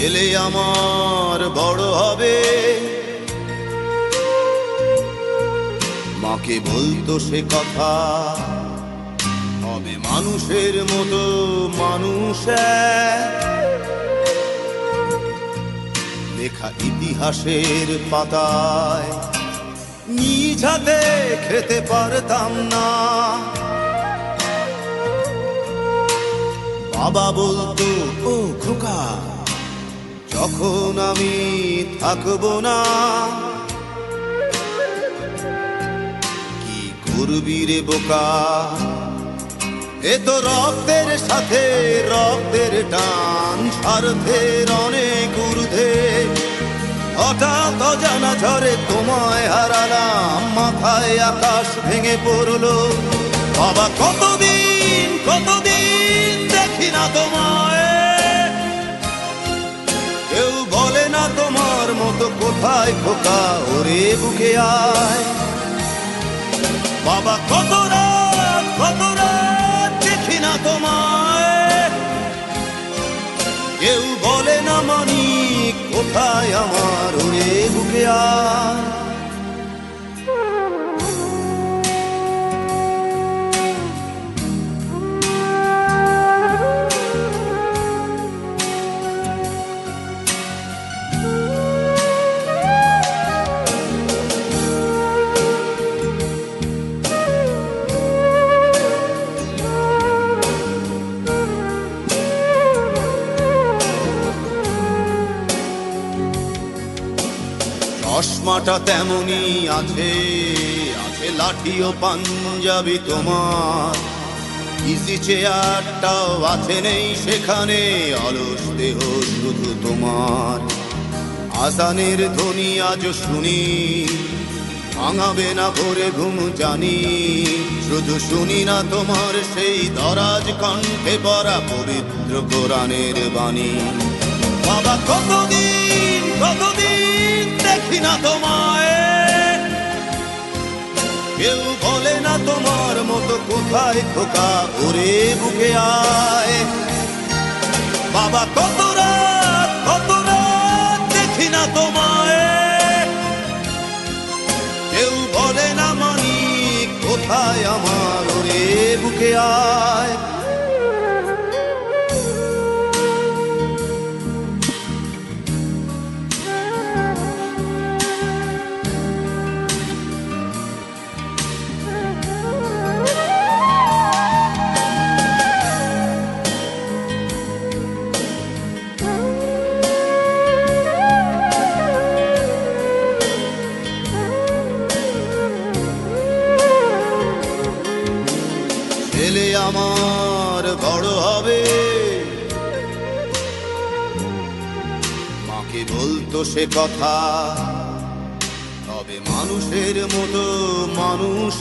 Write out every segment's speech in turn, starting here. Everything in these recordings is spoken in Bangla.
ছেলে আমার বড় হবে, মাকে বলতো সে কথা, হবে মানুষের মতো মানুষ লেখা ইতিহাসের পাতায় নিজ হাতে খেতে পারতাম না। বাবা বলতো, ও খোকা, যখন আমি থাকবো না, কি করবি রে বোকা, এ তো রক্তের সাথে রক্তের টান, স্বার্থের অনেক ঊর্ধ্বে। হঠাৎ অজানা ঝড়ে তোমায় হারালাম, মাথায় আকাশ ভেঙে পড়লো। বাবা কতদিন কতদিন দেখি না তোমায়, কেউ বলে না তোমার মতো কোথায় খোকা, ওরে বুকে আয়। বাবা কত রাত দেখি না তোমায়, কেউ বলে না মানি কোথায় আমার, ওরে বুকে আয়। চশমাটা তেমনি আছে, আছে লাঠি ও পাঞ্জাবি তোমার, ইজি চেয়ারটাও আছে নেই সেখানে, অলস দেহ শুধু তোমার। আজানের ধ্বনি আজ শুনি, ভাঙাবে না ভোরে ঘুম জানি, শুধু শুনি না তোমার সেই দরাজ কণ্ঠে পড়া পবিত্র কোরআনের বাণী। বাবা কতদিন কতদিন দেখি না তোমায়, কেউ বলে না তোমার মতো কোথায় খোকা, ওরে বুকে আয়। বাবা কত রাত দেখি না তোমায়, কেউ বলে না মানি কোথায় আমার, ওরে বুকে আয়। ছেলে আমার বড় হবে, মাকে বলতো সে কথা, হবে মানুষের মতো মানুষ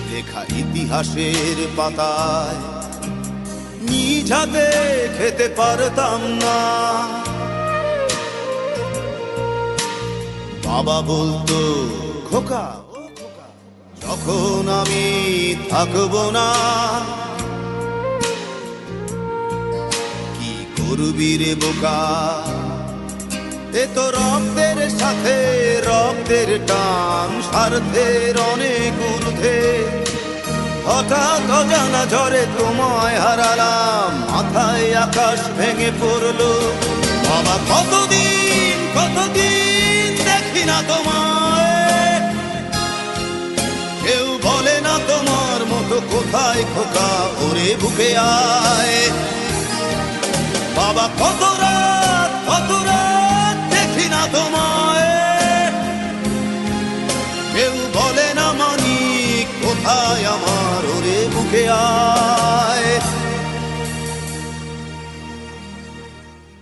লেখা ইতিহাসের পাতায় নিজ হাতে খেতে পারতাম না। বাবা বলতো, খোকা, যখন আমি থাকবো না, কি করবি রে বোকা, এ তো রক্তের সাথে রক্তের টান, স্বার্থের অনেক ঊর্ধ্বে। হঠাৎ অজানা ঝড়ে তোমায় হারালাম, মাথায় আকাশ ভেঙে পড়লো। বাবা কতদিন কতদিন দেখি না তোমায়, কেউ বলে না তোমার মতো কোথায় খোকা, ওরে বুকে আয়। বাবা কত রাত দেখি না তোমায়, কেউ বলে না মানি কোথায় আমার, ওরে বুকে আয়।